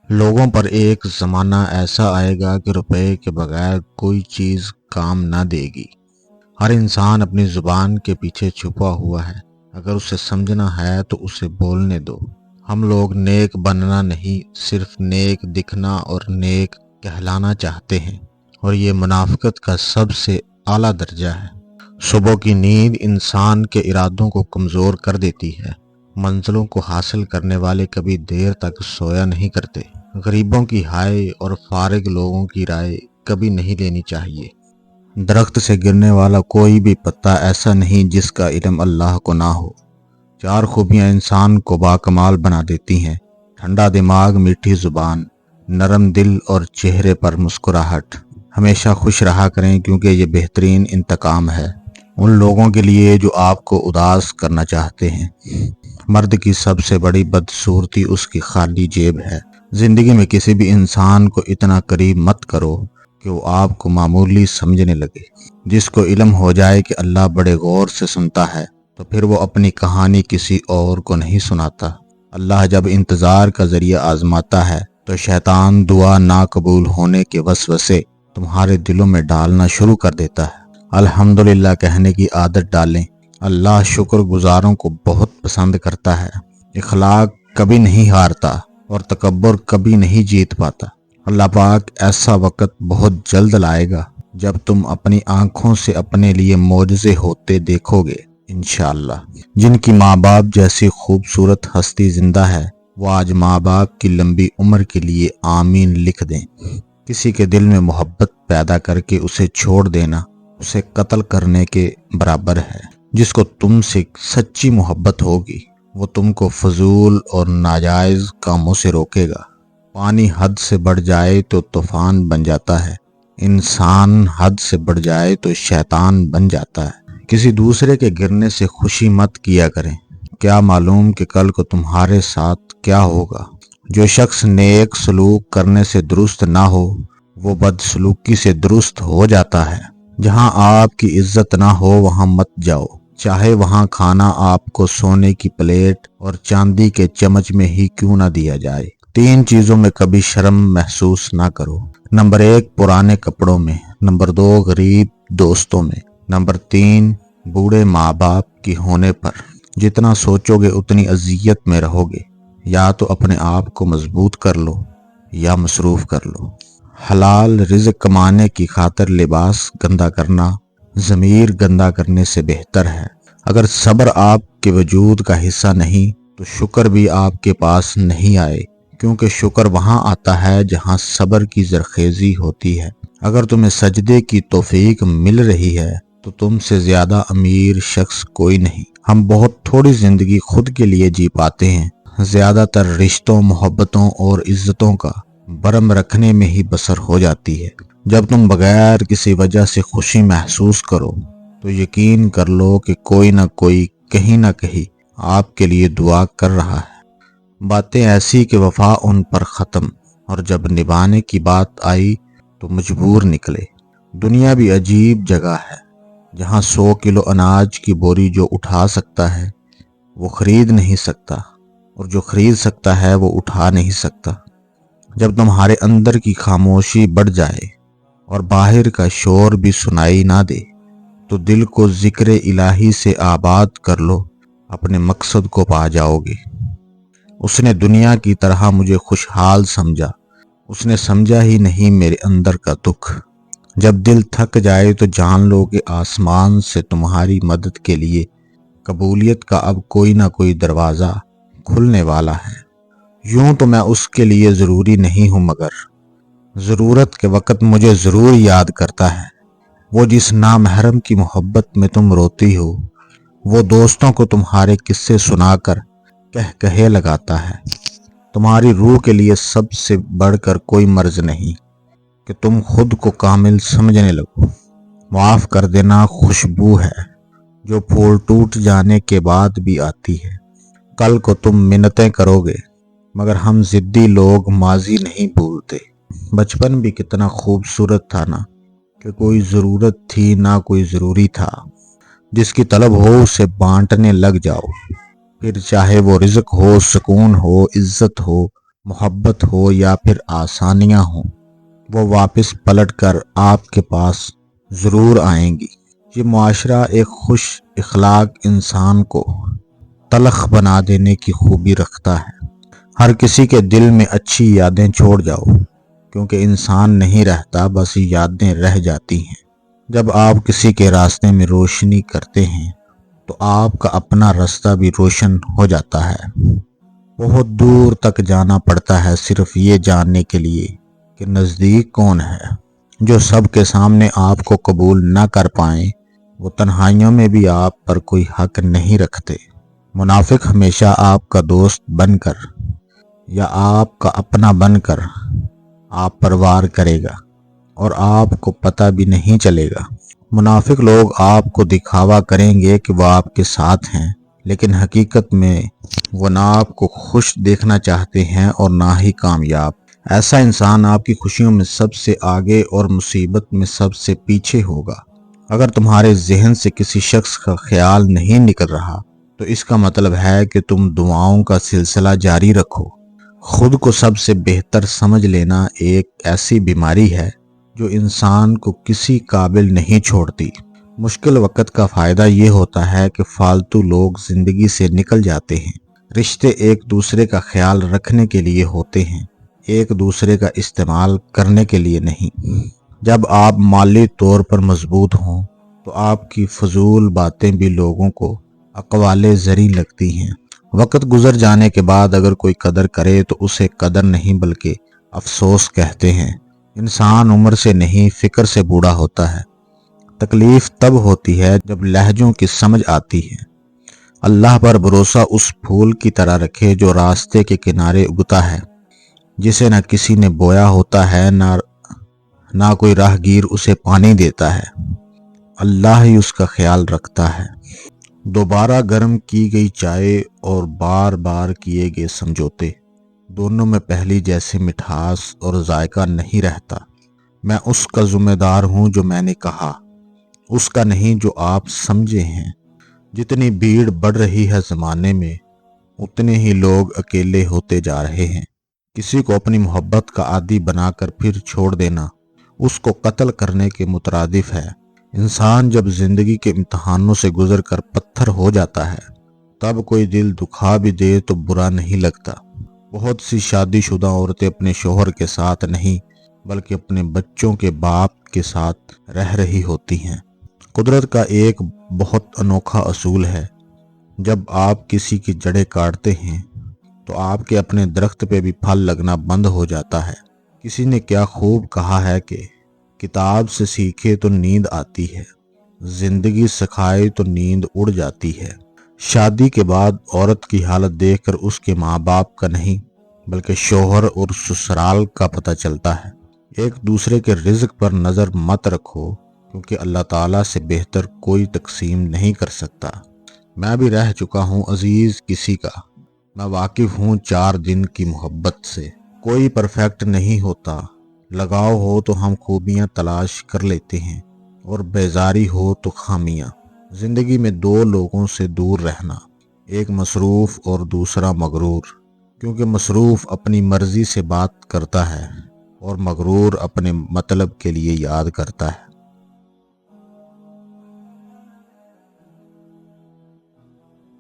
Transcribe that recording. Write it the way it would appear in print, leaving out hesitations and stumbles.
لوگوں پر ایک زمانہ ایسا آئے گا کہ روپے کے بغیر کوئی چیز کام نہ دے گی۔ ہر انسان اپنی زبان کے پیچھے چھپا ہوا ہے، اگر اسے سمجھنا ہے تو اسے بولنے دو۔ ہم لوگ نیک بننا نہیں، صرف نیک دکھنا اور نیک کہلانا چاہتے ہیں، اور یہ منافقت کا سب سے اعلیٰ درجہ ہے۔ صبح کی نیند انسان کے ارادوں کو کمزور کر دیتی ہے۔ منزلوں کو حاصل کرنے والے کبھی دیر تک سویا نہیں کرتے۔ غریبوں کی ہائے اور فارغ لوگوں کی رائے کبھی نہیں لینی چاہیے۔ درخت سے گرنے والا کوئی بھی پتا ایسا نہیں جس کا علم اللہ کو نہ ہو۔ چار خوبیاں انسان کو باکمال بنا دیتی ہیں: ٹھنڈا دماغ، میٹھی زبان، نرم دل اور چہرے پر مسکراہٹ۔ ہمیشہ خوش رہا کریں کیونکہ یہ بہترین انتقام ہے ان لوگوں کے لیے جو آپ کو اداس کرنا چاہتے ہیں۔ مرد کی سب سے بڑی بدصورتی اس کی خالی جیب ہے۔ زندگی میں کسی بھی انسان کو اتنا قریب مت کرو کہ وہ آپ کو معمولی سمجھنے لگے۔ جس کو علم ہو جائے کہ اللہ بڑے غور سے سنتا ہے تو پھر وہ اپنی کہانی کسی اور کو نہیں سناتا۔ اللہ جب انتظار کا ذریعہ آزماتا ہے تو شیطان دعا نہ قبول ہونے کے وسوسے تمہارے دلوں میں ڈالنا شروع کر دیتا ہے۔ الحمدللہ کہنے کی عادت ڈالیں۔ اللہ شکر گزاروں کو بہت پسند کرتا ہے۔ اخلاق کبھی نہیں ہارتا اور تکبر کبھی نہیں جیت پاتا۔ اللہ پاک ایسا وقت بہت جلد لائے گا جب تم اپنی آنکھوں سے اپنے لیے معجزے ہوتے دیکھو گے انشاءاللہ۔ جن کی ماں باپ جیسی خوبصورت ہستی زندہ ہے وہ آج ماں باپ کی لمبی عمر کے لیے آمین لکھ دیں۔ کسی کے دل میں محبت پیدا کر کے اسے چھوڑ دینا اسے قتل کرنے کے برابر ہے۔ جس کو تم سے سچی محبت ہوگی وہ تم کو فضول اور ناجائز کاموں سے روکے گا۔ پانی حد سے بڑھ جائے تو طوفان بن جاتا ہے، انسان حد سے بڑھ جائے تو شیطان بن جاتا ہے۔ کسی دوسرے کے گرنے سے خوشی مت کیا کریں، کیا معلوم کہ کل کو تمہارے ساتھ کیا ہوگا۔ جو شخص نیک سلوک کرنے سے درست نہ ہو وہ بد سلوکی سے درست ہو جاتا ہے۔ جہاں آپ کی عزت نہ ہو وہاں مت جاؤ، چاہے وہاں کھانا آپ کو سونے کی پلیٹ اور چاندی کے چمچ میں ہی کیوں نہ دیا جائے۔ تین چیزوں میں کبھی شرم محسوس نہ کرو: نمبر 1 پرانے کپڑوں میں، نمبر 2 غریب دوستوں میں، نمبر 3 بوڑھے ماں باپ کی ہونے پر۔ جتنا سوچو گے اتنی اذیت میں رہو گے۔ یا تو اپنے آپ کو مضبوط کر لو یا مصروف کر لو۔ حلال رزق کمانے کی خاطر لباس گندا کرنا ضمیر گندا کرنے سے بہتر ہے۔ اگر صبر آپ کے وجود کا حصہ نہیں تو شکر بھی آپ کے پاس نہیں آئے، کیونکہ شکر وہاں آتا ہے جہاں صبر کی زرخیزی ہوتی ہے۔ اگر تمہیں سجدے کی توفیق مل رہی ہے تو تم سے زیادہ امیر شخص کوئی نہیں۔ ہم بہت تھوڑی زندگی خود کے لیے جی پاتے ہیں، زیادہ تر رشتوں، محبتوں اور عزتوں کا برم رکھنے میں ہی بسر ہو جاتی ہے۔ جب تم بغیر کسی وجہ سے خوشی محسوس کرو تو یقین کر لو کہ کوئی نہ کوئی کہیں نہ کہیں آپ کے لیے دعا کر رہا ہے۔ باتیں ایسی کہ وفا ان پر ختم، اور جب نبھانے کی بات آئی تو مجبور نکلے۔ دنیا بھی عجیب جگہ ہے جہاں 100 کلو اناج کی بوری جو اٹھا سکتا ہے وہ خرید نہیں سکتا، اور جو خرید سکتا ہے وہ اٹھا نہیں سکتا۔ جب تمہارے اندر کی خاموشی بڑھ جائے اور باہر کا شور بھی سنائی نہ دے تو دل کو ذکر الہی سے آباد کر لو، اپنے مقصد کو پا جاؤ گے۔ اس نے دنیا کی طرح مجھے خوشحال سمجھا، اس نے سمجھا ہی نہیں میرے اندر کا دکھ۔ جب دل تھک جائے تو جان لو کہ آسمان سے تمہاری مدد کے لیے قبولیت کا اب کوئی نہ کوئی دروازہ کھلنے والا ہے۔ یوں تو میں اس کے لیے ضروری نہیں ہوں، مگر ضرورت کے وقت مجھے ضرور یاد کرتا ہے۔ وہ جس نامحرم کی محبت میں تم روتی ہو، وہ دوستوں کو تمہارے قصے سنا کر کہے لگاتا ہے۔ تمہاری روح کے لیے سب سے بڑھ کر کوئی مرض نہیں کہ تم خود کو کامل سمجھنے لگو۔ معاف کر دینا خوشبو ہے جو پھول ٹوٹ جانے کے بعد بھی آتی ہے۔ کل کو تم منتیں کرو گے، مگر ہم ضدی لوگ ماضی نہیں بھولتے۔ بچپن بھی کتنا خوبصورت تھا نا، کہ کوئی ضرورت تھی نہ کوئی ضروری تھا۔ جس کی طلب ہو اسے بانٹنے لگ جاؤ، پھر چاہے وہ رزق ہو، سکون ہو، عزت ہو محبت ہو یا پھر آسانیاں ہوں، وہ واپس پلٹ کر آپ کے پاس ضرور آئیں گی۔ یہ معاشرہ ایک خوش اخلاق انسان کو تلخ بنا دینے کی خوبی رکھتا ہے۔ ہر کسی کے دل میں اچھی یادیں چھوڑ جاؤ، کیونکہ انسان نہیں رہتا، بس یادیں رہ جاتی ہیں۔ جب آپ کسی کے راستے میں روشنی کرتے ہیں تو آپ کا اپنا راستہ بھی روشن ہو جاتا ہے۔ بہت دور تک جانا پڑتا ہے صرف یہ جاننے کے لیے کہ نزدیک کون ہے۔ جو سب کے سامنے آپ کو قبول نہ کر پائیں، وہ تنہائیوں میں بھی آپ پر کوئی حق نہیں رکھتے۔ منافق ہمیشہ آپ کا دوست بن کر یا آپ کا اپنا بن کر آپ پر وار کرے گا اور آپ کو پتہ بھی نہیں چلے گا۔ منافق لوگ آپ کو دکھاوا کریں گے کہ وہ آپ کے ساتھ ہیں، لیکن حقیقت میں وہ نہ آپ کو خوش دیکھنا چاہتے ہیں اور نہ ہی کامیاب۔ ایسا انسان آپ کی خوشیوں میں سب سے آگے اور مصیبت میں سب سے پیچھے ہوگا۔ اگر تمہارے ذہن سے کسی شخص کا خیال نہیں نکل رہا تو اس کا مطلب ہے کہ تم دعاؤں کا سلسلہ جاری رکھو۔ خود کو سب سے بہتر سمجھ لینا ایک ایسی بیماری ہے جو انسان کو کسی قابل نہیں چھوڑتی۔ مشکل وقت کا فائدہ یہ ہوتا ہے کہ فالتو لوگ زندگی سے نکل جاتے ہیں۔ رشتے ایک دوسرے کا خیال رکھنے کے لیے ہوتے ہیں، ایک دوسرے کا استعمال کرنے کے لیے نہیں۔ جب آپ مالی طور پر مضبوط ہوں تو آپ کی فضول باتیں بھی لوگوں کو اقوال زری لگتی ہیں۔ وقت گزر جانے کے بعد اگر کوئی قدر کرے تو اسے قدر نہیں بلکہ افسوس کہتے ہیں۔ انسان عمر سے نہیں فکر سے بوڑھا ہوتا ہے۔ تکلیف تب ہوتی ہے جب لہجوں کی سمجھ آتی ہے۔ اللہ پر بھروسہ اس پھول کی طرح رکھے جو راستے کے کنارے اگتا ہے، جسے نہ کسی نے بویا ہوتا ہے، نہ کوئی راہ گیر اسے پانی دیتا ہے۔ اللہ ہی اس کا خیال رکھتا ہے۔ دوبارہ گرم کی گئی چائے اور بار بار کیے گئے سمجھوتے، دونوں میں پہلی جیسے مٹھاس اور ذائقہ نہیں رہتا۔ میں اس کا ذمہ دار ہوں جو میں نے کہا، اس کا نہیں جو آپ سمجھے ہیں۔ جتنی بھیڑ بڑھ رہی ہے زمانے میں، اتنے ہی لوگ اکیلے ہوتے جا رہے ہیں۔ کسی کو اپنی محبت کا عادی بنا کر پھر چھوڑ دینا اس کو قتل کرنے کے مترادف ہے۔ انسان جب زندگی کے امتحانوں سے گزر کر پتھر ہو جاتا ہے، تب کوئی دل دکھا بھی دے تو برا نہیں لگتا۔ بہت سی شادی شدہ عورتیں اپنے شوہر کے ساتھ نہیں بلکہ اپنے بچوں کے باپ کے ساتھ رہ رہی ہوتی ہیں۔ قدرت کا ایک بہت انوکھا اصول ہے، جب آپ کسی کی جڑیں کاٹتے ہیں تو آپ کے اپنے درخت پہ بھی پھل لگنا بند ہو جاتا ہے۔ کسی نے کیا خوب کہا ہے کہ کتاب سے سیکھے تو نیند آتی ہے، زندگی سکھائے تو نیند اڑ جاتی ہے۔ شادی کے بعد عورت کی حالت دیکھ کر اس کے ماں باپ کا نہیں بلکہ شوہر اور سسرال کا پتہ چلتا ہے۔ ایک دوسرے کے رزق پر نظر مت رکھو، کیونکہ اللہ تعالیٰ سے بہتر کوئی تقسیم نہیں کر سکتا۔ میں بھی رہ چکا ہوں عزیز کسی کا، میں واقف ہوں 4 دن کی محبت سے۔ کوئی پرفیکٹ نہیں ہوتا، لگاؤ ہو تو ہم خوبیاں تلاش کر لیتے ہیں اور بیزاری ہو تو خامیاں۔ زندگی میں 2 لوگوں سے دور رہنا، ایک مصروف اور دوسرا مغرور، کیونکہ مصروف اپنی مرضی سے بات کرتا ہے اور مغرور اپنے مطلب کے لیے یاد کرتا ہے۔